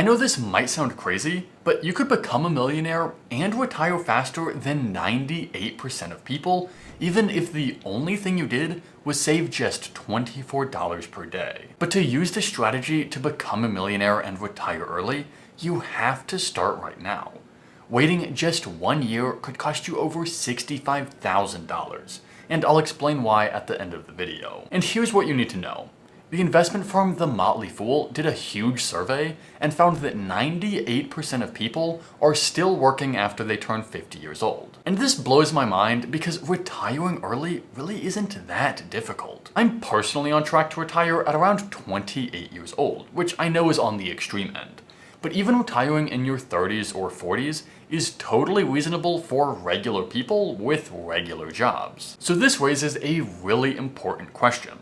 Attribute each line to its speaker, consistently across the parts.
Speaker 1: I know this might sound crazy, but you could become a millionaire and retire faster than 98% of people, even if the only thing you did was save just $24 per day. But to use this strategy to become a millionaire and retire early, you have to start right now. Waiting just 1 year could cost you over $65,000, and I'll explain why at the end of the video. And here's what you need to know. The investment firm The Motley Fool did a huge survey and found that 98% of people are still working after they turn 50 years old. And this blows my mind because retiring early really isn't that difficult. I'm personally on track to retire at around 28 years old, which I know is on the extreme end. But even retiring in your 30s or 40s is totally reasonable for regular people with regular jobs. So this raises a really important question.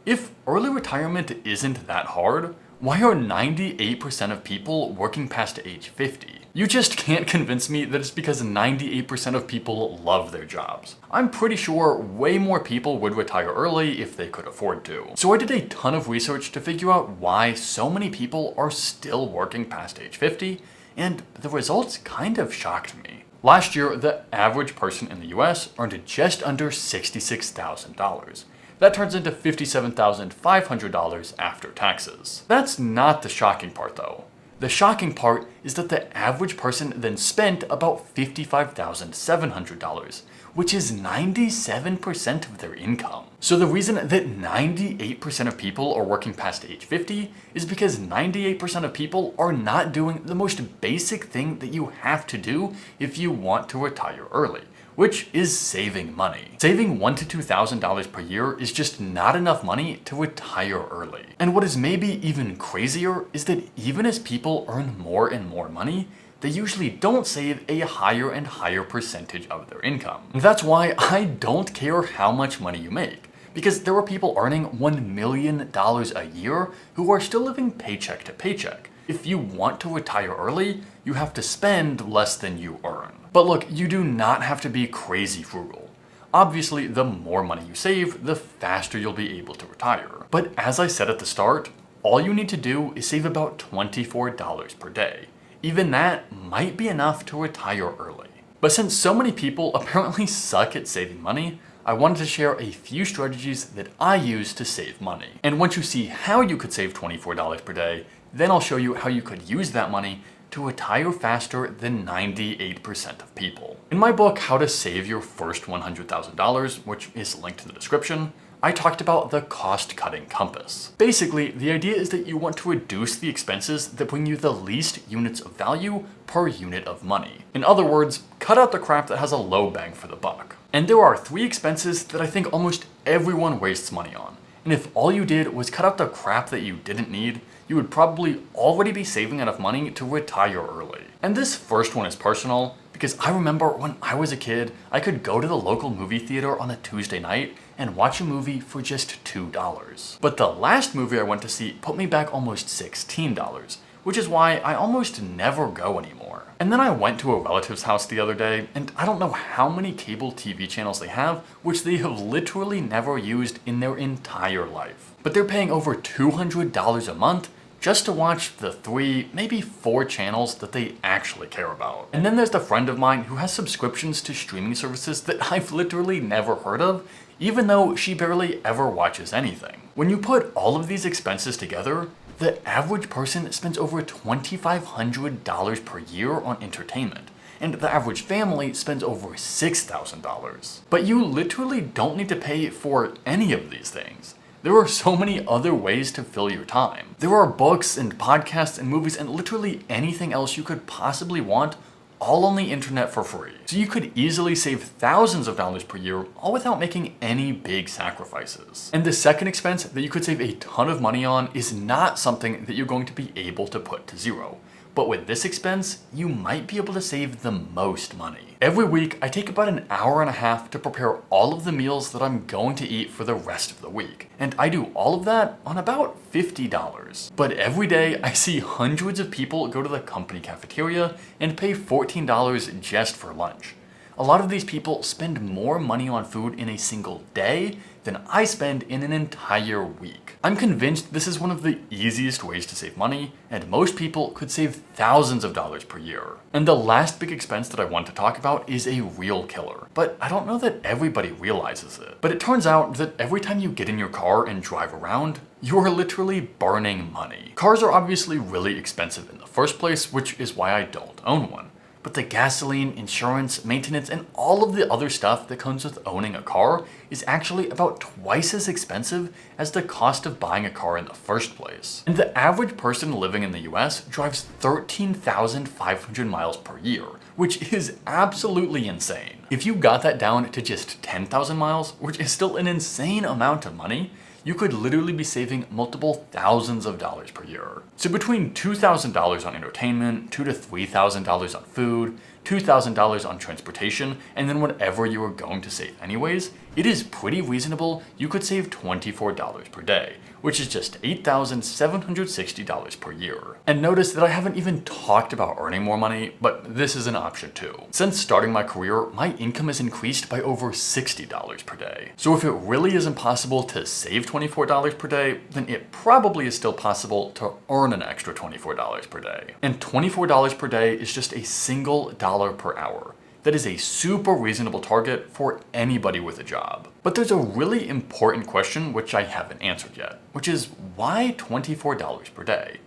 Speaker 1: If early retirement isn't that hard, why are 98% of people working past age 50? You just can't convince me that it's because 98% of people love their jobs. I'm pretty sure way more people would retire early if they could afford to. So I did a ton of research to figure out why so many people are still working past age 50, and the results kind of shocked me. Last year, the average person in the US earned just under $66,000. That turns into $57,500 after taxes. That's not the shocking part though. The shocking part is that the average person then spent about $55,700, which is 97% of their income. So the reason that 98% of people are working past age 50 is because 98% of people are not doing the most basic thing that you have to do if you want to retire early, which is saving money. Saving $1,000 to $2,000 per year is just not enough money to retire early. And what is maybe even crazier is that even as people earn more and more money, they usually don't save a higher and higher percentage of their income. And that's why I don't care how much money you make, because there are people earning $1 million a year who are still living paycheck to paycheck. If you want to retire early, you have to spend less than you earn. But look, you do not have to be crazy frugal. Obviously, the more money you save, the faster you'll be able to retire. But as I said at the start, all you need to do is save about $24 per day. Even that might be enough to retire early. But since so many people apparently suck at saving money, I wanted to share a few strategies that I use to save money. And once you see how you could save $24 per day, then I'll show you how you could use that money to retire faster than 98% of people. In my book, How to Save Your First $100,000, which is linked in the description, I talked about the cost-cutting compass. Basically, the idea is that you want to reduce the expenses that bring you the least units of value per unit of money. In other words, cut out the crap that has a low bang for the buck. And there are 3 expenses that I think almost everyone wastes money on. And if all you did was cut out the crap that you didn't need, you would probably already be saving enough money to retire early. And this first one is personal, because I remember when I was a kid, I could go to the local movie theater on a Tuesday night and watch a movie for just $2. But the last movie I went to see put me back almost $16, which is why I almost never go anymore. And then I went to a relative's house the other day, and I don't know how many cable TV channels they have, which they have literally never used in their entire life. But they're paying over $200 a month just to watch the 3, maybe 4 channels that they actually care about. And then there's the friend of mine who has subscriptions to streaming services that I've literally never heard of, even though she barely ever watches anything. When you put all of these expenses together, the average person spends over $2,500 per year on entertainment, and the average family spends over $6,000. But you literally don't need to pay for any of these things. There are so many other ways to fill your time. There are books and podcasts and movies and literally anything else you could possibly want, all on the internet for free. So you could easily save thousands of dollars per year, all without making any big sacrifices. And the second expense that you could save a ton of money on is not something that you're going to be able to put to zero. But with this expense, you might be able to save the most money. Every week, I take about an hour and a half to prepare all of the meals that I'm going to eat for the rest of the week. And I do all of that on about $50. But every day, I see hundreds of people go to the company cafeteria and pay $14 just for lunch. a lot of these people spend more money on food in a single day than I spend in an entire week. I'm convinced this is one of the easiest ways to save money, and most people could save thousands of dollars per year. And the last big expense that I want to talk about is a real killer, but I don't know that everybody realizes it. But it turns out that every time you get in your car and drive around, you're literally burning money. Cars are obviously really expensive in the first place, which is why I don't own one. But the gasoline, insurance, maintenance, and all of the other stuff that comes with owning a car is actually about twice as expensive as the cost of buying a car in the first place. And the average person living in the US drives 13,500 miles per year, which is absolutely insane. If you got that down to just 10,000 miles, which is still an insane amount of money, you could literally be saving multiple thousands of dollars per year. So between $2,000 on entertainment, $2,000 to $3,000 on food, $2,000 on transportation, and then whatever you are going to save anyways, it is pretty reasonable you could save $24 per day, which is just $8,760 per year. And notice that I haven't even talked about earning more money, but this is an option too. Since starting my career, my income has increased by over $60 per day. So if it really isn't possible to save $24 per day, then it probably is still possible to earn an extra $24 per day. And $24 per day is just a single dollar per hour. That is a super reasonable target for anybody with a job. But there's a really important question which I haven't answered yet, which is why $24 per day?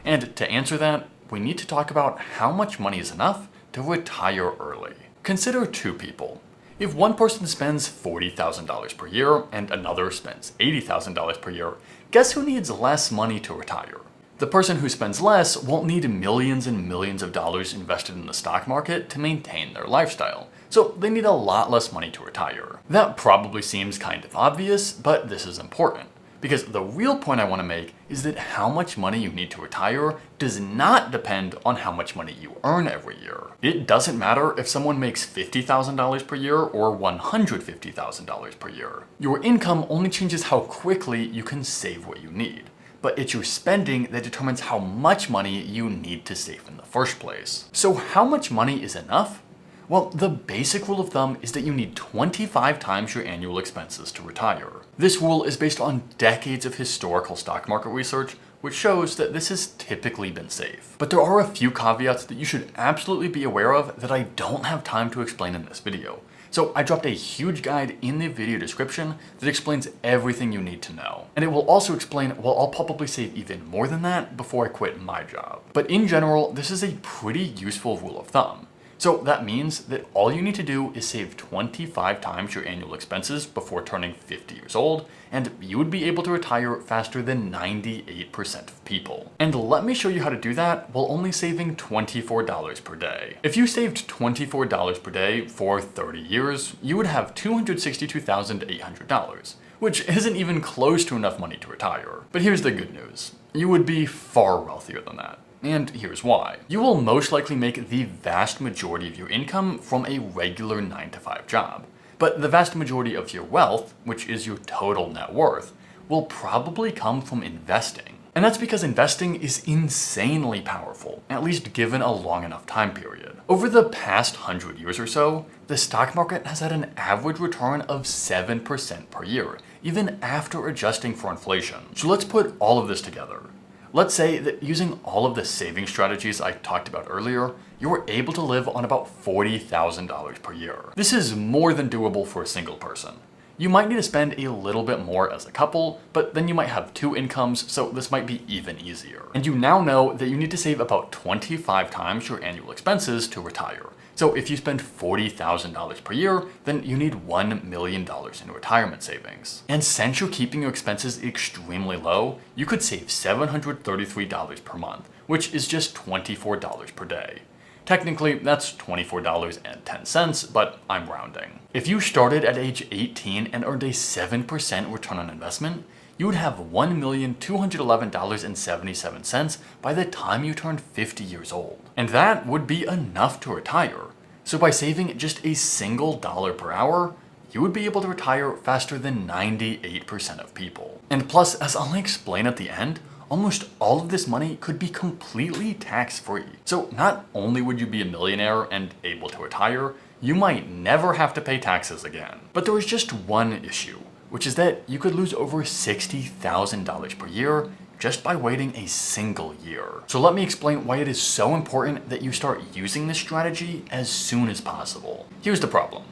Speaker 1: And to answer that, we need to talk about how much money is enough to retire early. Consider two people. If one person spends $40,000 per year and another spends $80,000 per year, guess who needs less money to retire? The person who spends less won't need millions and millions of dollars invested in the stock market to maintain their lifestyle, so they need a lot less money to retire. That probably seems kind of obvious, but this is important, because the real point I want to make is that how much money you need to retire does not depend on how much money you earn every year. It doesn't matter if someone makes $50,000 per year or $150,000 per year. Your income only changes how quickly you can save what you need. But it's your spending that determines how much money you need to save in the first place. So how much money is enough? Well, the basic rule of thumb is that you need 25 times your annual expenses to retire. This rule is based on decades of historical stock market research, which shows that this has typically been safe. But there are a few caveats that you should absolutely be aware of that I don't have time to explain in this video. So I dropped a huge guide in the video description that explains everything you need to know. And it will also explain why I'll probably save even more than that before I quit my job. But in general, this is a pretty useful rule of thumb. So that means that all you need to do is save 25 times your annual expenses before turning 50 years old, and you would be able to retire faster than 98% of people. And let me show you how to do that while only saving $24 per day. If you saved $24 per day for 30 years, you would have $262,800, which isn't even close to enough money to retire. But here's the good news. You would be far wealthier than that. And here's why. You will most likely make the vast majority of your income from a regular 9-to-5 job. But the vast majority of your wealth, which is your total net worth, will probably come from investing. And that's because investing is insanely powerful, at least given a long enough time period. Over the past 100 years or so, the stock market has had an average return of 7% per year, even after adjusting for inflation. So let's put all of this together. Let's say that using all of the saving strategies I talked about earlier, you were able to live on about $40,000 per year. This is more than doable for a single person. You might need to spend a little bit more as a couple, but then you might have two incomes, so this might be even easier. And you now know that you need to save about 25 times your annual expenses to retire. So if you spend $40,000 per year, then you need $1 million in retirement savings. And since you're keeping your expenses extremely low, you could save $733 per month, which is just $24 per day. Technically, that's $24.10, but I'm rounding. If you started at age 18 and earned a 7% return on investment, you would have $1,211.77 by the time you turned 50 years old. And that would be enough to retire. So by saving just a single dollar per hour, you would be able to retire faster than 98% of people. And plus, as I'll explain at the end, almost all of this money could be completely tax-free. So not only would you be a millionaire and able to retire, You might never have to pay taxes again. But there is just one issue, which is that you could lose over $60,000 per year just by waiting a single year. So let me explain why it is so important that you start using this strategy as soon as possible. Here's the problem.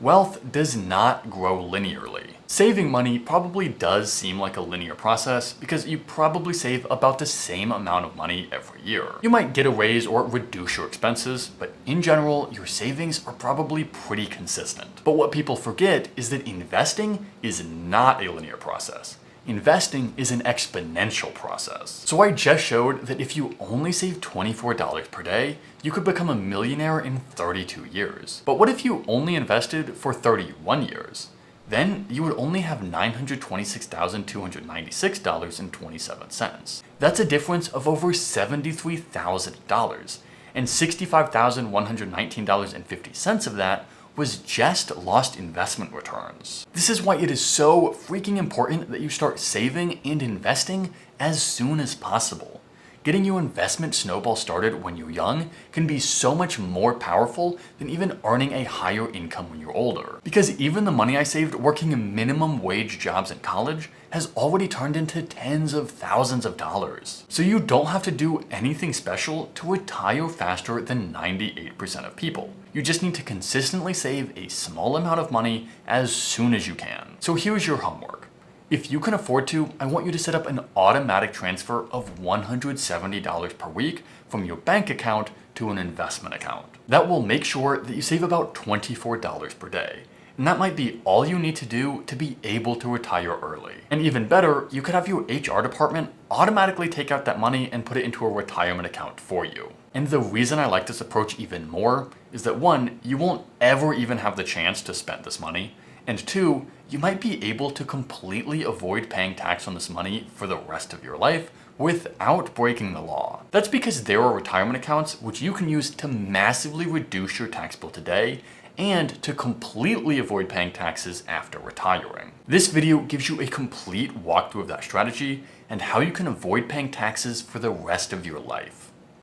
Speaker 1: Wealth does not grow linearly. Saving money probably does seem like a linear process because you probably save about the same amount of money every year. You might get a raise or reduce your expenses, but in general, your savings are probably pretty consistent. But what people forget is that investing is not a linear process. Investing is an exponential process. So I just showed that if you only save $24 per day, you could become a millionaire in 32 years. But what if you only invested for 31 years? Then you would only have $926,296.27. That's a difference of over $73,000, and $65,119.50 of that was just lost investment returns. This is why it is so freaking important that you start saving and investing as soon as possible. Getting your investment snowball started when you're young can be so much more powerful than even earning a higher income when you're older. Because even the money I saved working minimum wage jobs in college has already turned into tens of thousands of dollars. So you don't have to do anything special to retire faster than 98% of people. You just need to consistently save a small amount of money as soon as you can. So here's your homework. If you can afford to, I want you to set up an automatic transfer of $170 per week from your bank account to an investment account. That will make sure that you save about $24 per day. And that might be all you need to do to be able to retire early. And even better, you could have your HR department automatically take out that money and put it into a retirement account for you. And the reason I like this approach even more is that one, you won't ever even have the chance to spend this money. And two, you might be able to completely avoid paying tax on this money for the rest of your life without breaking the law. That's because there are retirement accounts which you can use to massively reduce your tax bill today and to completely avoid paying taxes after retiring. This video gives you a complete walkthrough of that strategy and how you can avoid paying taxes for the rest of your life.